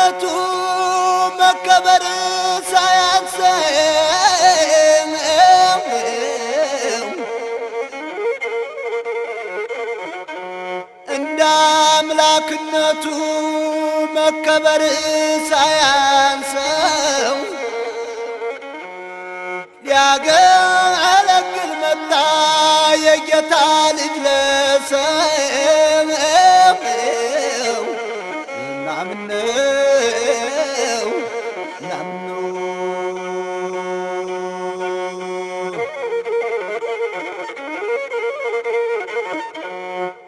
አምላክነቱ መከበር ሳያንሰው እንደ አምላክነቱ መከበር ሳያንሰው ሊያገለግል መጣ የጌታ ልጅ ለሰው ናምነው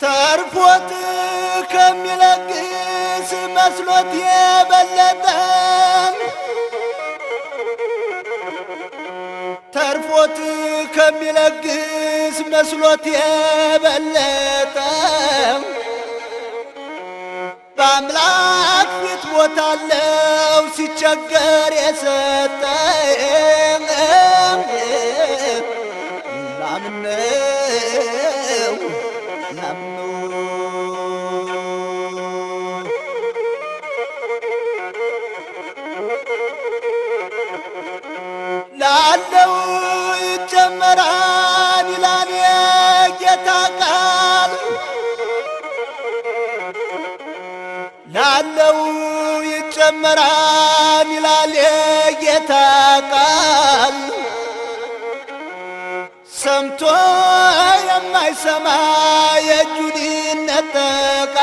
ተርፎት ከሚለግስ መስሎት የበለጠ ተርፎት ከሚለግስ መስሎት የበለጠ በአምላክ ፊት ቦታ አለው ሲቸገር የሰጠ ናምነው ላለው ይጨመራል ይላል የጌታ ቃል ላለው ይጨመራል ይላል የጌታ ቃል ሰምቶ የማይሰማ የእጁን ይነጠቃል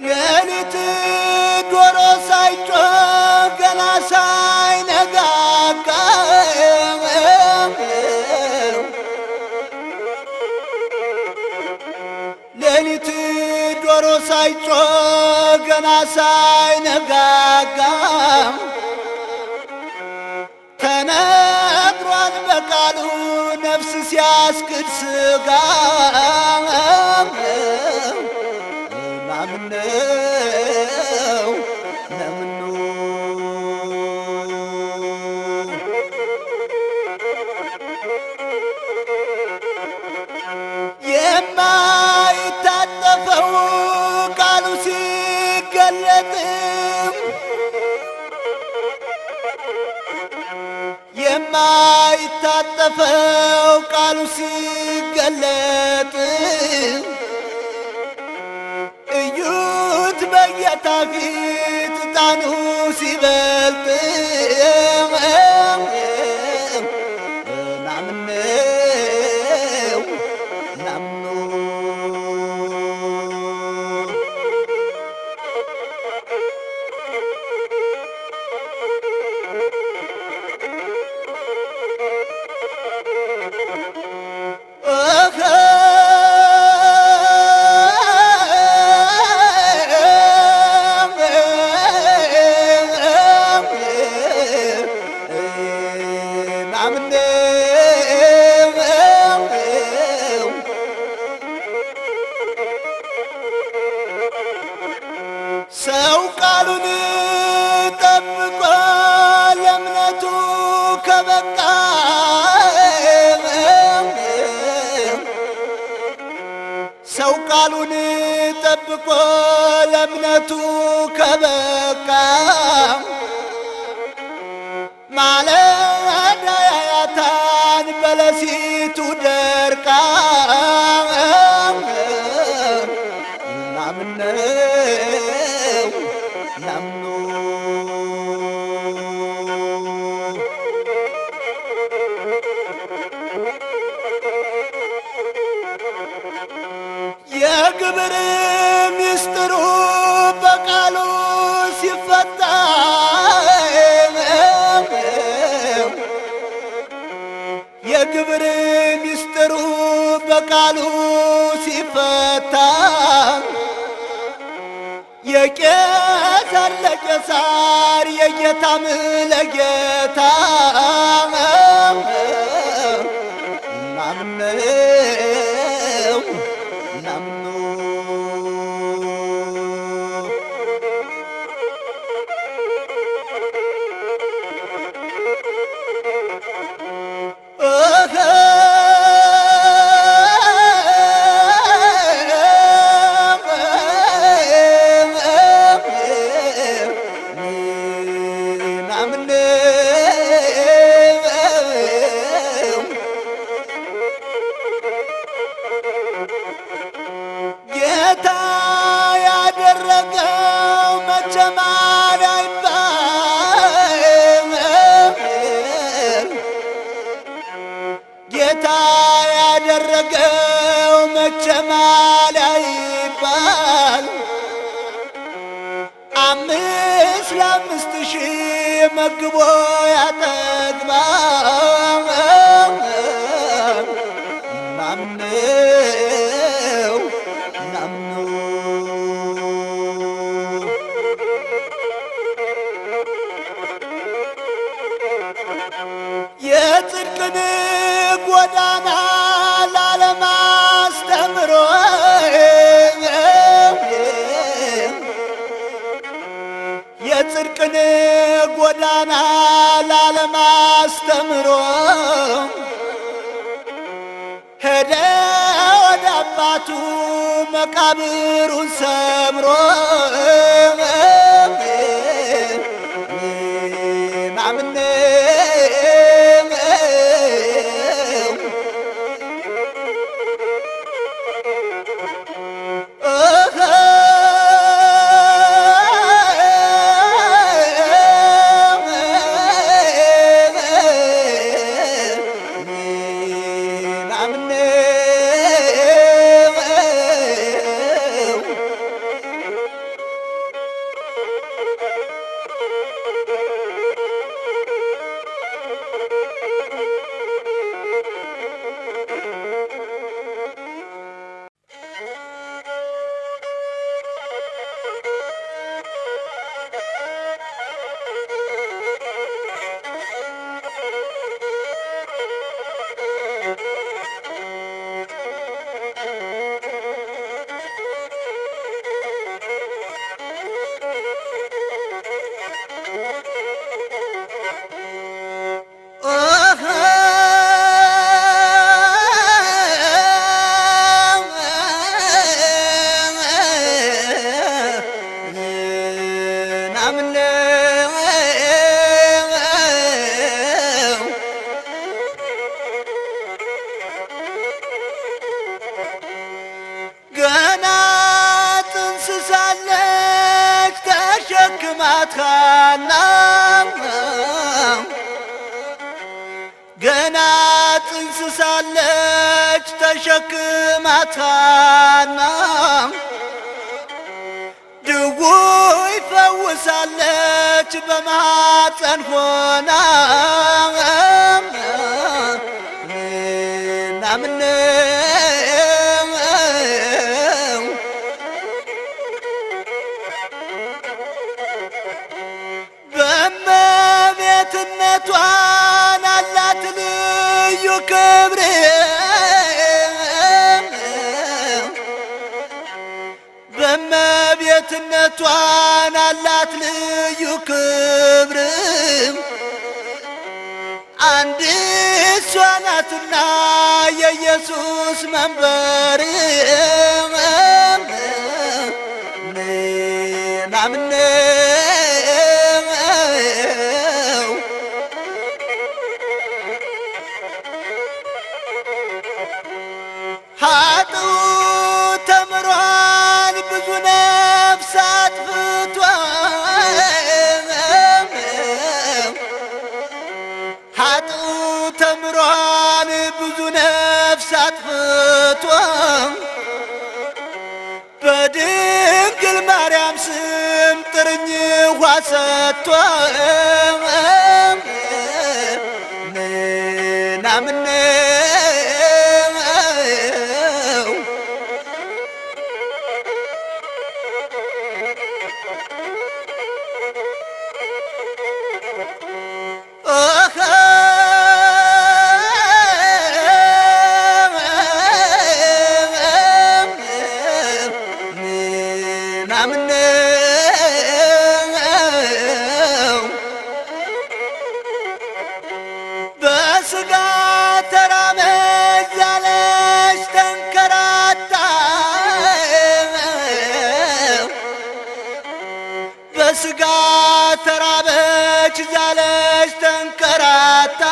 ሌሊት ዶሮ ሳይጮህ ገና ሳይነጋጋ ሌሊት ዶሮ ሳይጮህ ገና ሳይነጋጋ ተነግሯል በቃሉ ነፍስ ሲያስክድ ሥጋ ናምነው የማይታጠፈው ቃሉ ሲገለጥ የማይታጠፈው ቃሉ ሲገለጥ እዩት በጌታ ፊት ዕጣኑ ሲበልጥ ሰው ቃሉን ጠብቆ ለእምነቱ ከበቃ ሰው ቃሉን ጠብቆ ለእምነቱ ከበቃ ማለዳ ያያታን በለሲቱ ደርቃ የግብር ሚስጥሩ በቃሉ ሲፈታ የግብር ቃሉ ሲፈታ የቄሳር ለቄሳር የጌታም ለጌታ ናምነው ናምኑ ጌታ ያደረገው መቼም አይባል ጌታ ያደረገው መቼም አይባል 5,000 መግቦ ያጠግባል ናምነው ናምኑ የጽድቅን ጎዳና ለዓለም አስተምሮ የጽድቅን ጎዳና ለዓለም አስተምሮ ሄደ ወደ አባቱ መቃብሩን ሰብሮ ገና ጽንስ ሳለች ተሸክማት ሐና ገና ጽንስ ሳለች ተሸክማት ሐና ድውይ ፈውሳለች በማኅፀን ሆና ናምነው በእመቤትነቷን አላት ልዩ ክብር በእመቤትነቷን አላት ልዩ ክብር አንድ እሷ ናትና የኢየሱስ መንበር ናምነው ኃጥኡ ተምሯል ብዙ ነፍስ አጥፍቷል ኃጥኡ ተምሯል ብዙ ነፍስ አጥፍቷል በድንግል ማርያም ስም ጥርኝ ውሃ ሰጥቷል ናምነው በስጋ ተራበች ዛለች ተንከራታ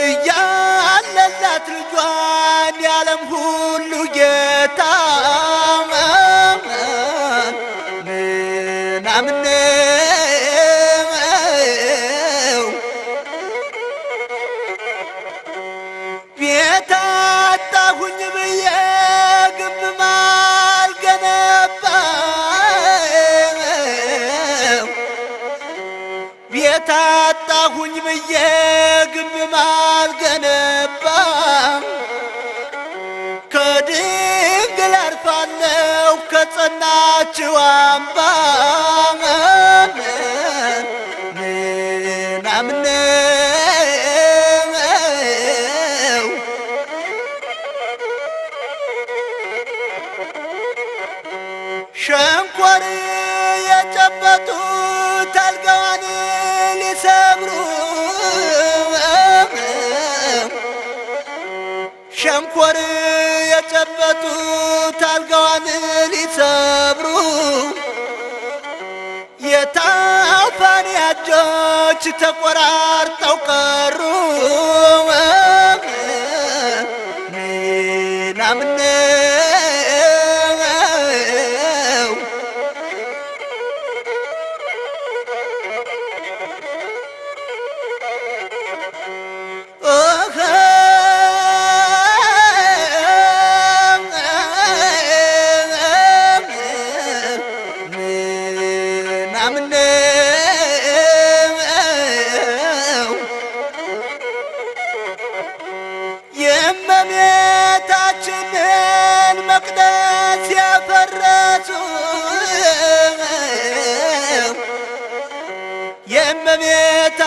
እያለላት ልጇን ያለም ሁሉ ጌታ ምናምነው ቤት አጣሁኝ ብዬ ግንብ ማልገነባው ቤት አጣሁኝ ብዬ ግንብ ማልገነባ ከድንግል አርፋለሁ ከጸናችው አምባ ምናምነው ሸንኮር የጨበጡት አልጋዋን ሊሰብሩ ሸንኮር የጨበጡት አልጋዋን ሊሰብሩ የታፋን እጆች ተቆራርጠው ቀሩ ምናምነው የእመቤታችንን መቅደስ ያፈረሱ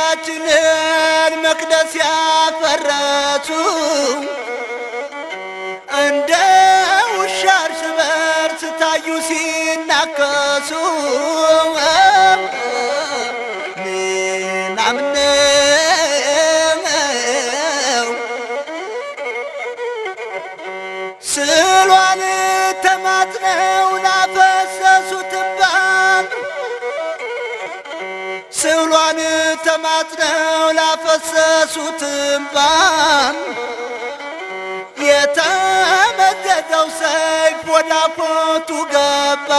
የእመቤታችንን መቅደስ ያፈረሱ እንደ ውሻ እርስ በርስ ታዩ ሲናከሱ ምናምነው ስዕሏን ተማጽነው ላፈሰሱት እንባ ስዕሏን ተማጽነው ላፈሰሱት እንባ የተመዘዘው ሰይፍ ወደ አፎቱ ገባ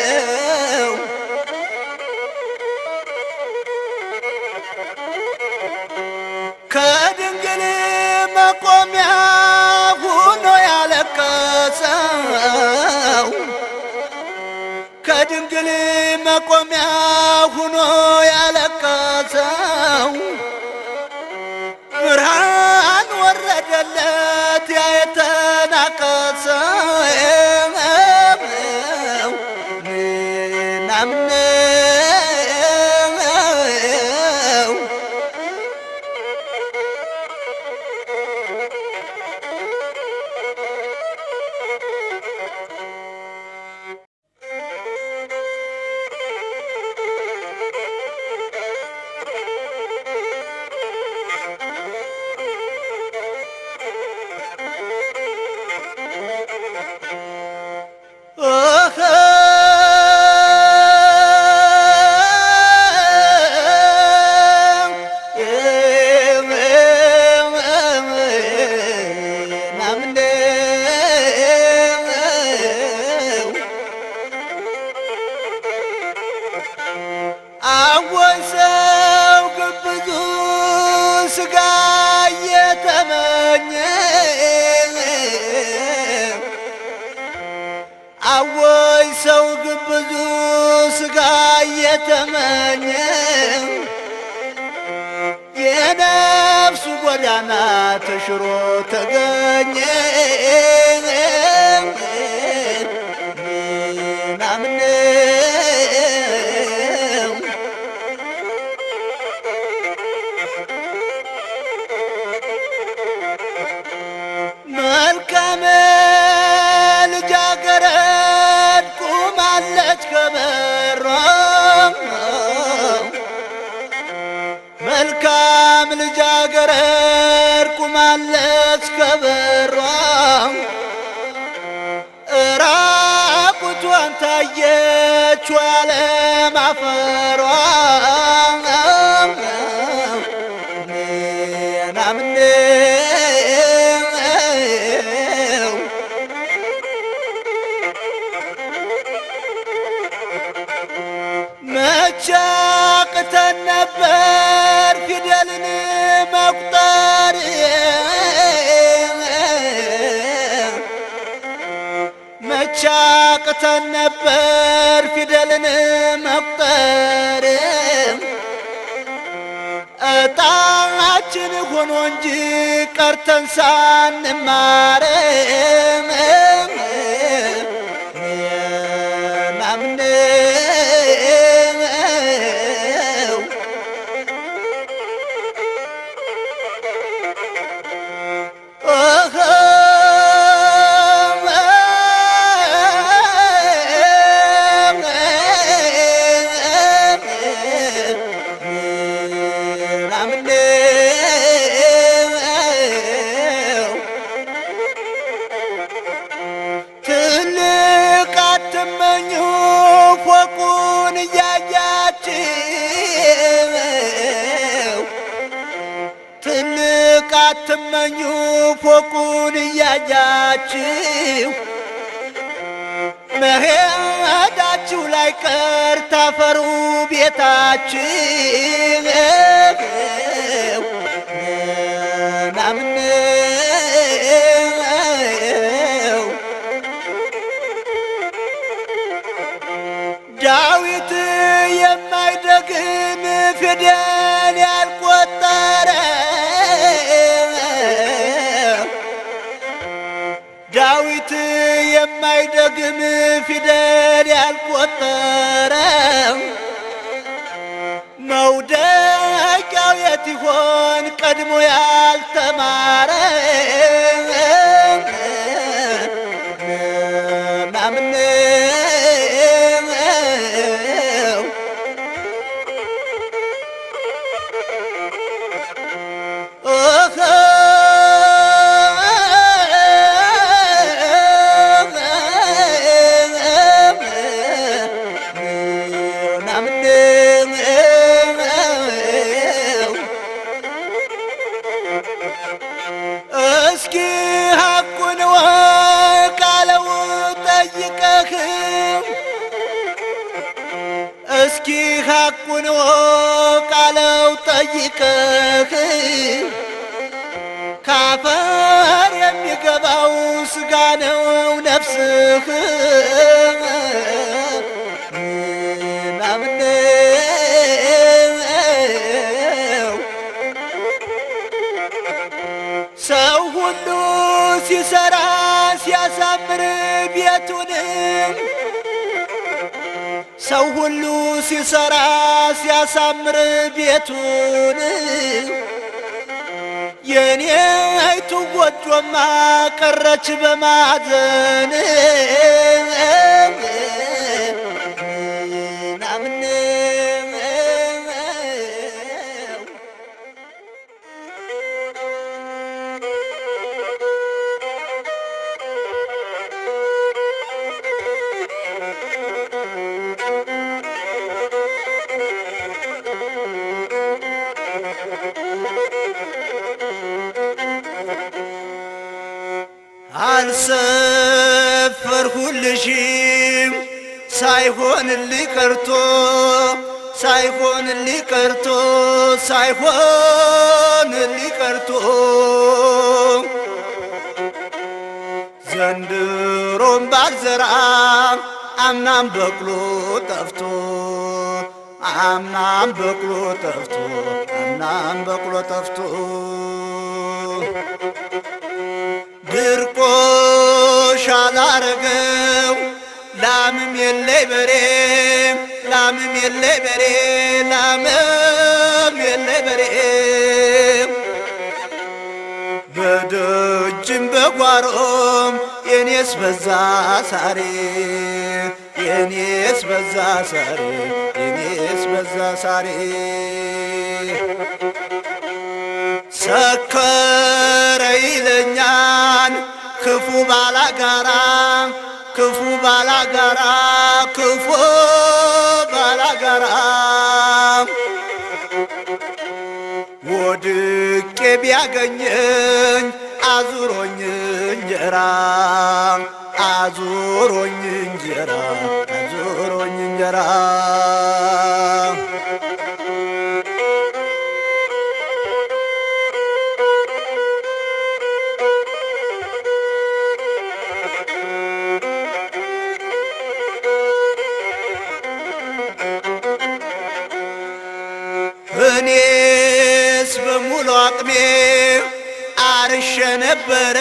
ምናምነው ከድንግል መቆሚያ ሁኖ ያለቀሰው ከድንግል መቆሚያ ሁኖ ያለቀሰው ብርሃን ወረደለት ያ የተናቀሰው ምናምነው አወይ ሰው ግብዙ ስጋ እየተመኘ አወይ ሰው ግብዙ ስጋ እየተመኘ የነፍሱ ጎዳና ተሽሮ ተገኘ ምናምነው መልካም ልጃገረድ ቁማለች ከበሯ መልካም ልጃገረድ ቁማለች እስከ በሯ ራቁቷን ታየች ዓለም አፈሯ ምናምነው መቼ አቅተን ነበር ፊደልን መቁጠር መቼ አቅተን ነበር ፊደልን መቁጠር እጣችን ሆኖ እንጂ ቀርተን ሳንማር ምናምነው ትልቅ አትመኙ ፎቁን እያያችሁ ትልቅ አትመኙ ፎቁን እያያችሁ መሄዳችሁ ላይ ቀር ታፈሩ ቤታችሁ ምናምነው ዳዊት የማይደግም ፊደል ያልቆጠረ ዳዊት የማይደግም ፊደል ያልቆጠረ መውደቂያው የት ይሆን ቀድሞ ያልተማረ ምናምነው እስኪ ሐቁን ወቅ አለው ጠይቀህ እስኪ ሐቁን ወቅ አለው ጠይቀህ ካፈር የሚገባው ሥጋ ነው ነፍስህ ምናምነው ሰው ሁሉ ሲሰራ ሲያሳምር ቤቱንም ሰው ሁሉ ሲሰራ ሲያሳምር ቤቱን የኔ አይቱ ጎጆማ ቀረች በማዘን ምናምነው አልሰፈርሁልሽም ሳይሆንልኝ ቀርቶ ሳይሆንልኝ ቀርቶ ሳይሆንልኝ ቀርቶ ዘንድሮም ባልዘራ አምናም በቅሎ ጠፍቶ አምናም በቅሎ ጠፍቶ አምናም በቅሎ ጠፍቶ ድርቆሽ አላረገው ላምም የለይ በሬ ላምም የለይ በሬ ላምም የለይ በሬ በደጅም በጓሮም የኔስ በዛ ሳሬ የኔስ በዛ ሳሬ የኔስ በዛ ሳሬ ሰከረ ይለኛል ክፉ ባላጋራ ክፉ ባላጋራ ክፉ ባላጋራ ወድቄ ቢያገኘኝ አዙሮኝ እንጀራ አዙሮኝ እንጀራ አዙሮኝ እንጀራ እኔስ በሙሉ አቅሜ አርሼ ነበረ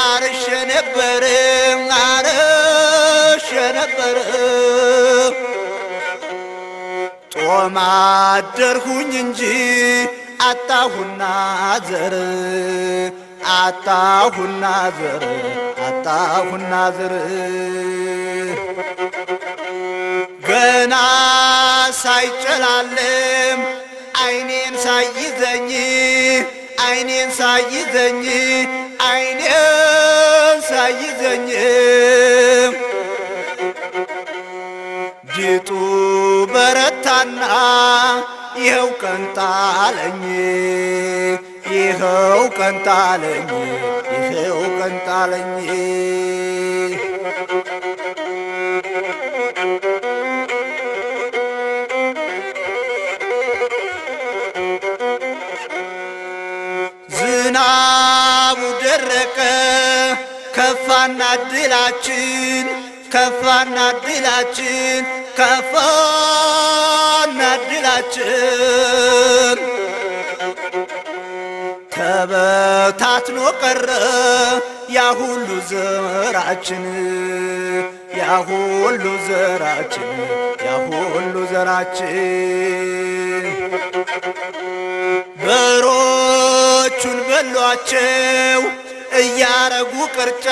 አርሼ ነበረ አርሼ ነበረ ጦም አደርሁኝ እንጂ አጣሁና ዘር አጣሁና ዘር አጣሁና ዘር ገና ሳይጨላለም አይኔን ሳይዘኝ አይኔን ሳይዘኝ አይኔን ሳይዘኝ ጅጡ በረታና ይኸው ቀንጣለኝ ይኸው ቀንጣለኝ ይኸው ቀንጣለኝ ዝናቡ ደረቀ ከፋና ድላችን ከፋና ድላችን ከፋና ድላችን ተበታትኖ ቀረ ያ ሁሉ ዘራችን ያ ሁሉ ዘራችን ያ ሁሉ ዘራችን በሮቹን በሏቸው እያረጉ ቅርጫ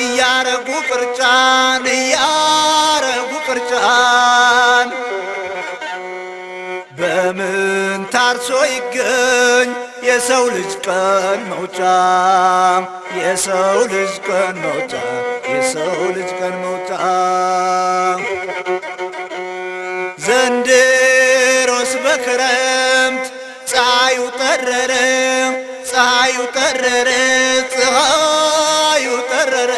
እያረጉ ቅርጫን እያረጉ ቅርጫን በምን ታርሶ ይገኝ የሰው ልጅ ቀን መውጫ የሰው ልጅ ቀን መውጫ የሰው ልጅ ቀን መውጫ ዘንድሮስ በክረምት ፀሐዩ ጠረረ ፀሐዩ ጠረረ ፀሐዩ ጠረረ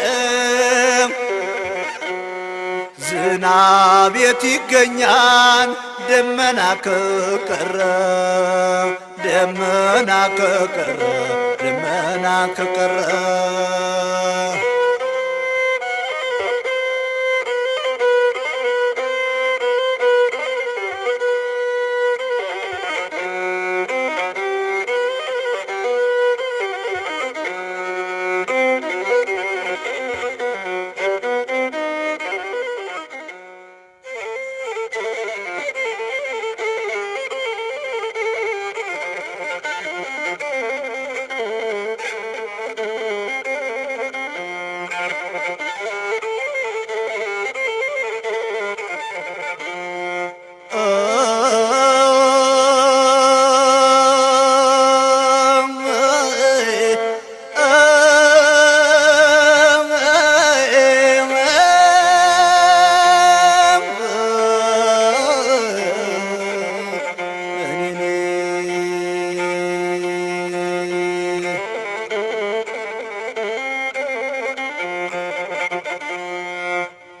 ዝናብ የት ይገኛል ደመና ከቀረ ደመና ከቀረ ደመና ከቀረ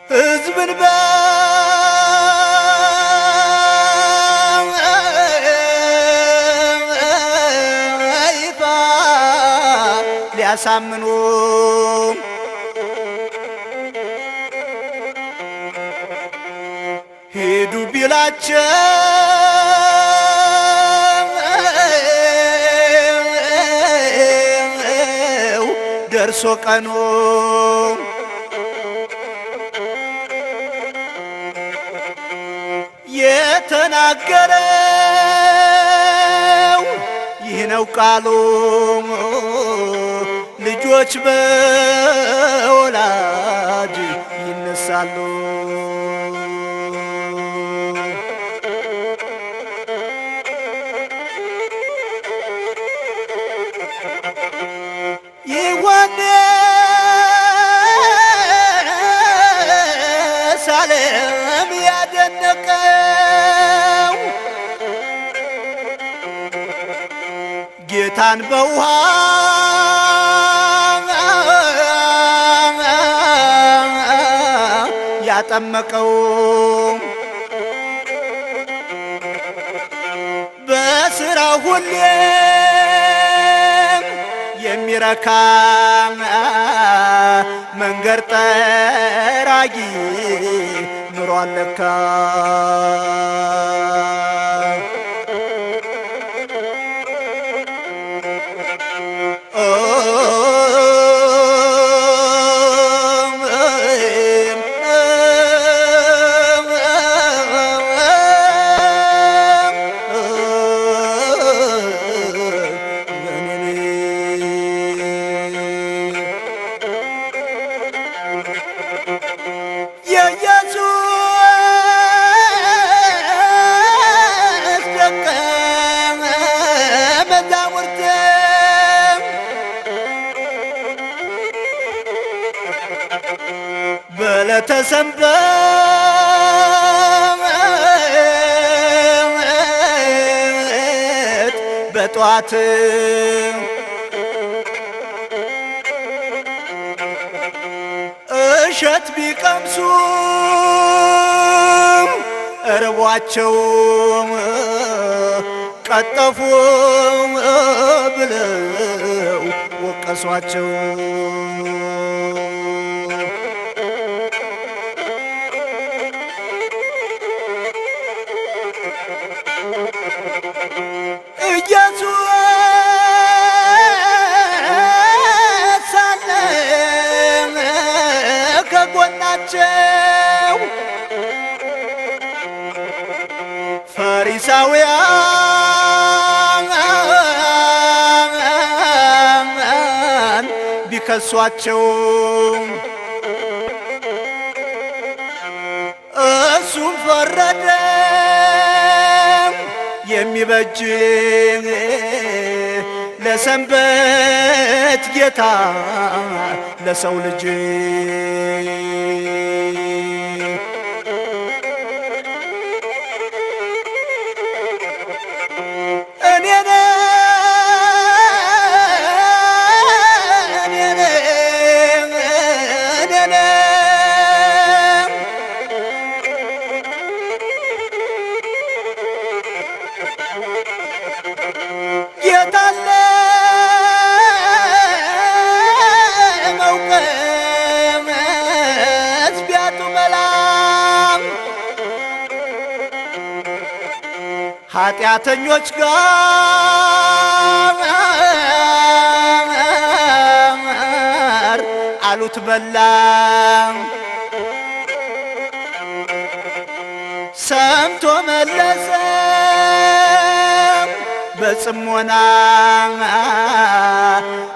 ሕዝብን በይፋ ሊያሳምኑ ሂዱ ቢላቸው ደርሶ ቀኑ የተናገረው ይህ ነው ቃሉ ልጆች በወላጅ ይነሳሉ። ዓለም ያደነቀው ጌታን በውሃ ያጠመቀው በሥራው ሁሌም የሚረካ መንገድ ጠራጊ ኑሯል ለካ። የኢየሱስ ደቀ መዛሙርት በዕለተ ሰንበት በጠዋት እሸት ቢቀምሱ እርቧቸው ቀጠፉ ብለው ወቀሷቸው። ኢየሱስ ሳለ ከጎናቸው ፈሪሳውያን ቢከሷቸው እሱም ፈረደ የሚበጅ ለሰንበት ጌታ ለሰው ልጅ ጌታለ መውቀስ ቢያጡ መላም ኃጢአተኞች ጋር አሉት በላም ሰምቶ መለሰ በጽሞና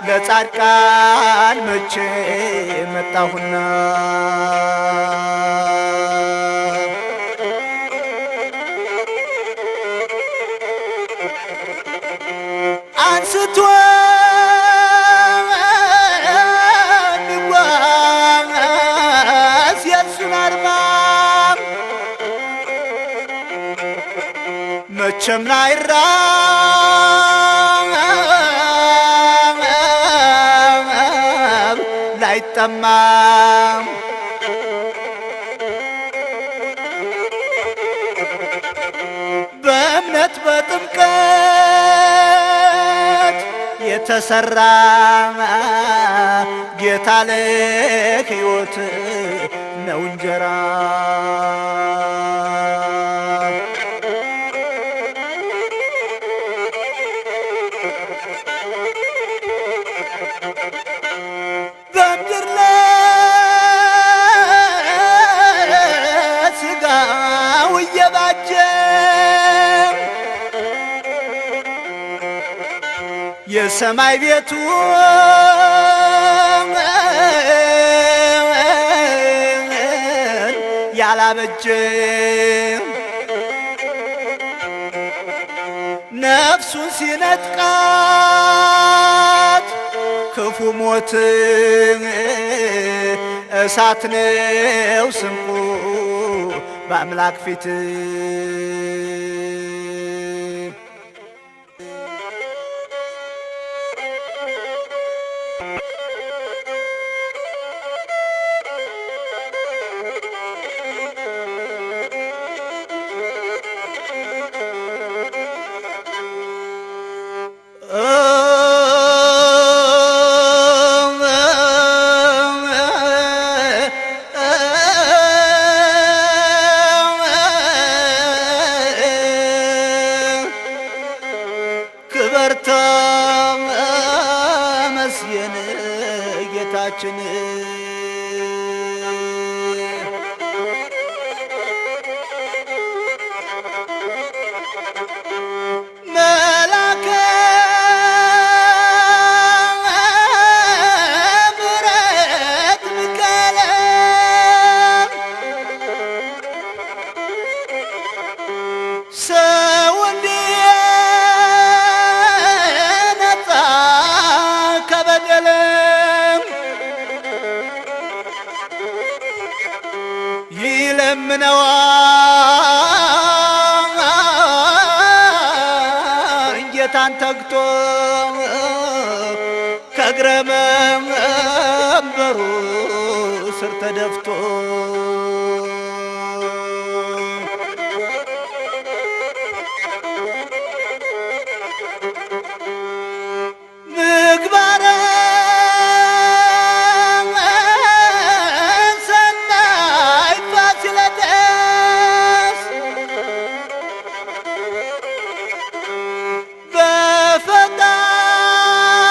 ለጻድቃን መቼ መጣሁና አንስቶ እንጓዝ የእሱን አርማ መቼም ላይራብ ላይጠማ በእምነት በጥምቀት የተሰራ ጌታ ለሕይወት ነው እንጀራ በምድር ለሥጋው እየባጀ የሰማይ ቤቱ ያላበጀ ነፍሱን ሲነጥቃት ክፉ ሞት እሳት ነው ስንቁ በአምላክ ፊት ተመስገን ጌታችን መላከ ምሕረት ሚካኤል ሰው እንዲነጻ ከበደል ይለምነዋል ጌታን ተግቶ ከእግረ መንበሩ ስር ተደፍቶ ምግባረ ሰናይ ፋሲለደስ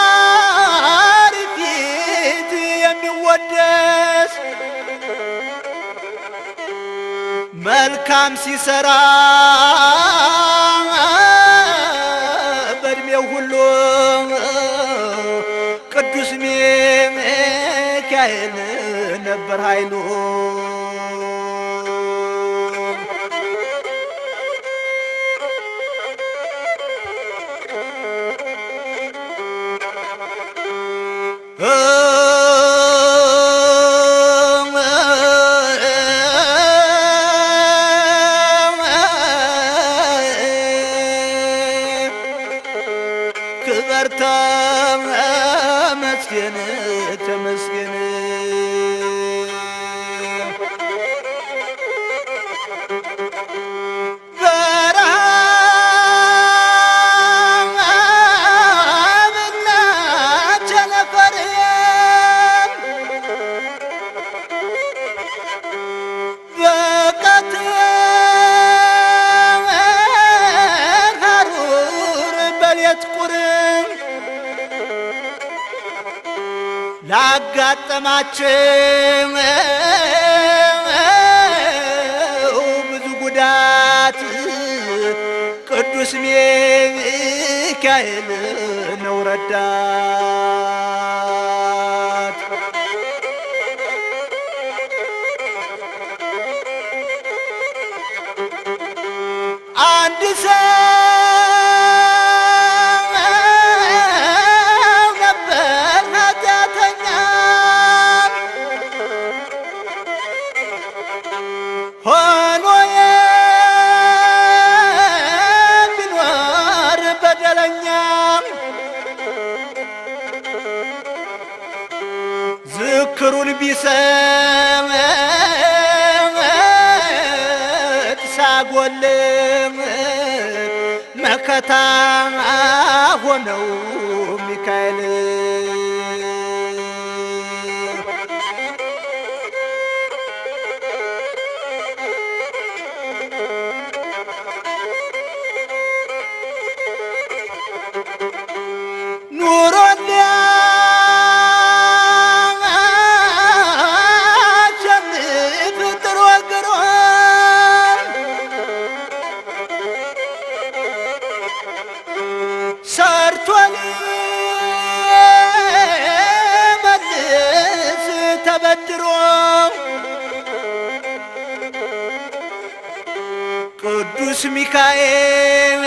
በፈጣሪ ፊት የሚወደስ መልካም ሲሰራ በእድሜው ሁሉ ቅዱስ ሚካኤል ነበር ኃይሉ። ክበር ተመስገን ተመስገን በረሃብና ቸነፈር በቀትር ሐሩር በሌት ቁር ላጋጠማቸው ብዙ ጉዳት ቅዱስ ሚካኤል ነው ረዳት። አንድ ሰው ነበር ኃጢአተኛ ሆኖ የሚኖር በደለኛ ዝክሩን ቢሰምጥ ሳጎልም መከታ ሆነው ሚካኤል ኑሮ ሊያሸንፍ ጥሮ ግሮ ሰርቶ ሊመልስ ተበድሮ ቅዱስ ሚካኤል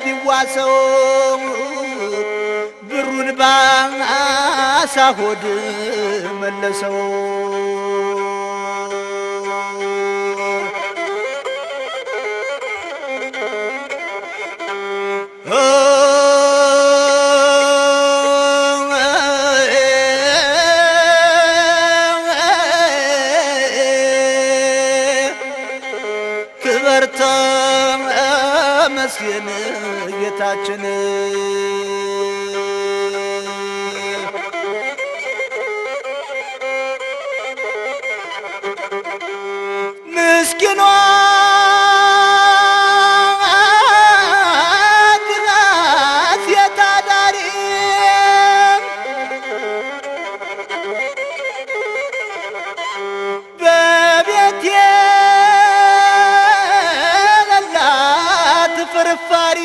ቢዋሰው ብሩን አሳ ሆድ መለሰው። ክበር ተመስገን ጌታችን ምስኪኗ ግናት የታዳሪ በቤቴ የሌላት ፍርፋሪ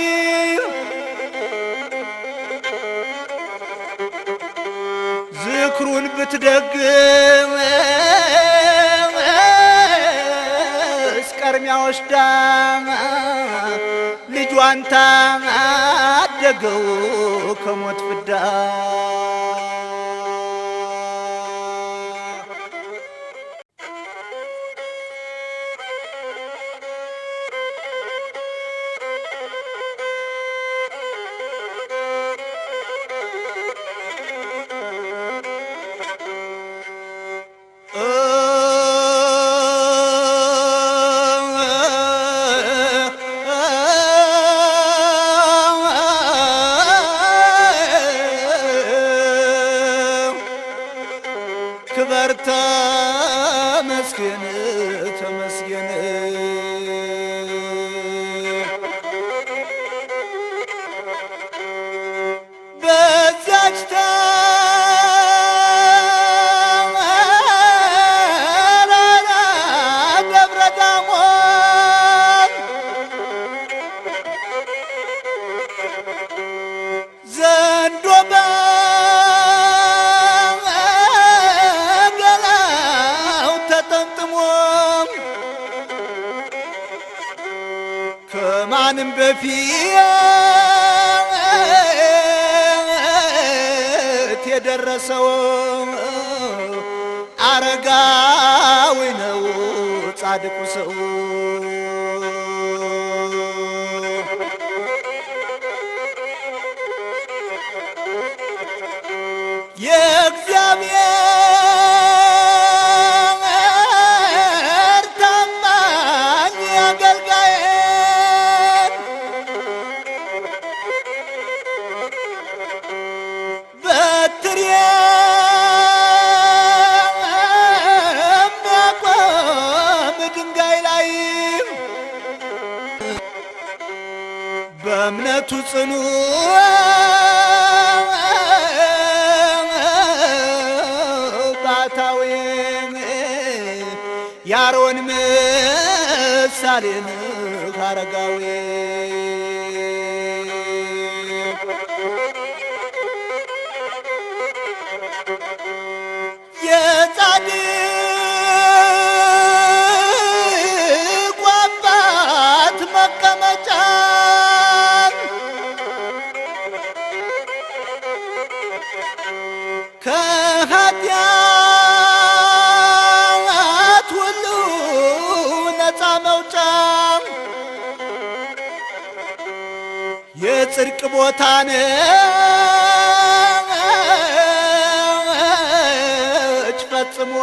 ዝክሩን ብትደግም ቀርሚያ ወስዳ ልጇን ታደገው ከሞት ፍዳ። ክበር ተመስገን ተመስገን በዛች ተራራ ደብረ ዳሞ ዘንዶ ከማንም በፊት የደረሰው አረጋዊ ነው ጻድቁ ሰው። የእግዚአብሔር ታማኝ አገልጋይ በትር የሚያቆም ድንጋይ ላይ በእምነቱ ጽኑ ባታዊ የአሮን ምሳሌ አረጋዊ የጻድቁ አባት መቀመጫ ከኃጢአት ሁሉ ነፃ መውጫ የጽድቅ ቦታ ነች ፈጽሞ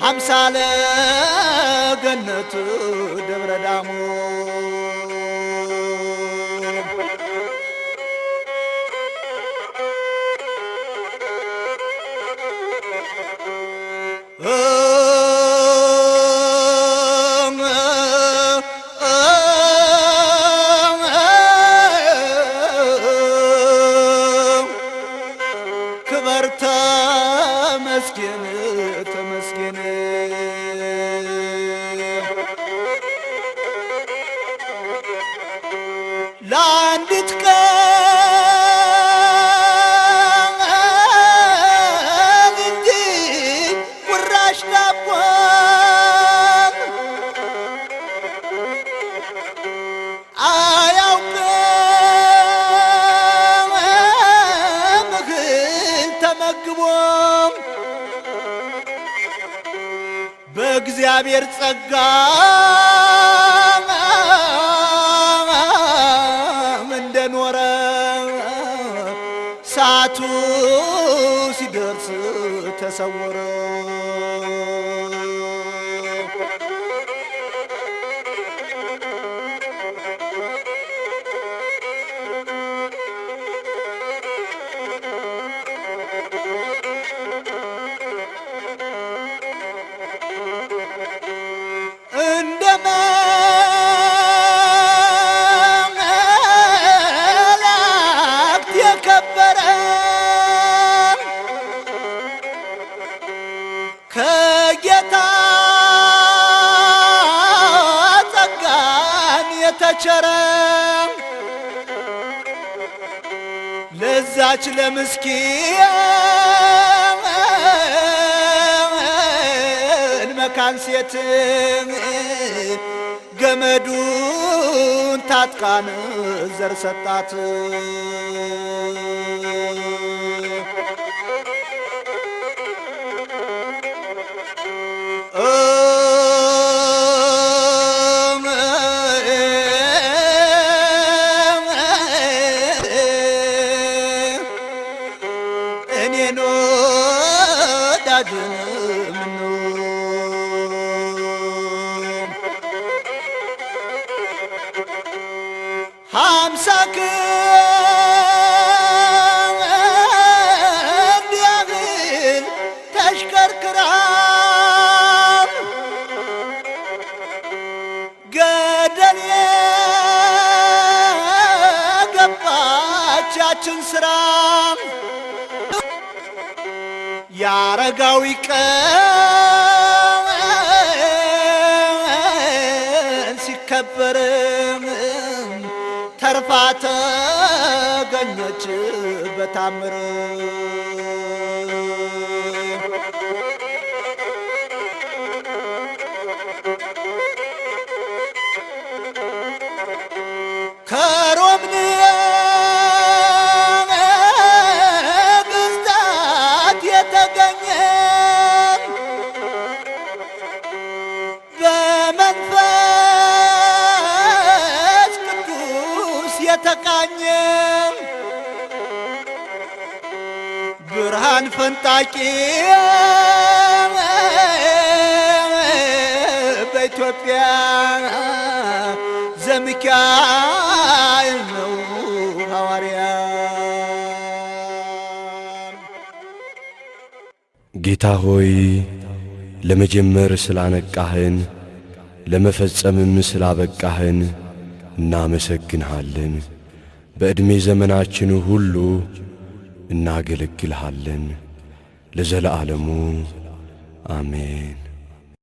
አምሳለ ገነት ደብረ ዳሞ ክበር ተመስገን ተመስገን ለአንዲት ቀን እንጂ ቁራሽ ዳቦ አያውቅም በእግዚአብሔር ጸጋ እንደኖረ ሰዓቱ ሲደርስ ተሰወረ። እንደ መላእክት የከበረ ከጌታ ጸጋን የተቸረ ለዛች ለምስኪን መካን ሴት ገመዱን ታጥቃን ዘር ሰጣት። እኔን ወዳጅን ሃምሳ ክንድ ያህል ተሽከርክራ ገደል የገባች ያችን ስራ የአረጋዊ ቀን ሲከበር ተርፋ ተገኘች በታምር። ከሮም ነገሥታት የተገኘ በመንፈስ ቅዱስ የተቃኘ ብርሃን ፈንጣቂ በኢትዮጵያ ዘሚካኤል ነው ሐዋርያ። ጌታ ሆይ ለመጀመር ስላነቃህን ለመፈጸምም ስላበቃህን እናመሰግንሃለን። በዕድሜ ዘመናችን ሁሉ እናገለግልሃለን ለዘለዓለሙ አሜን።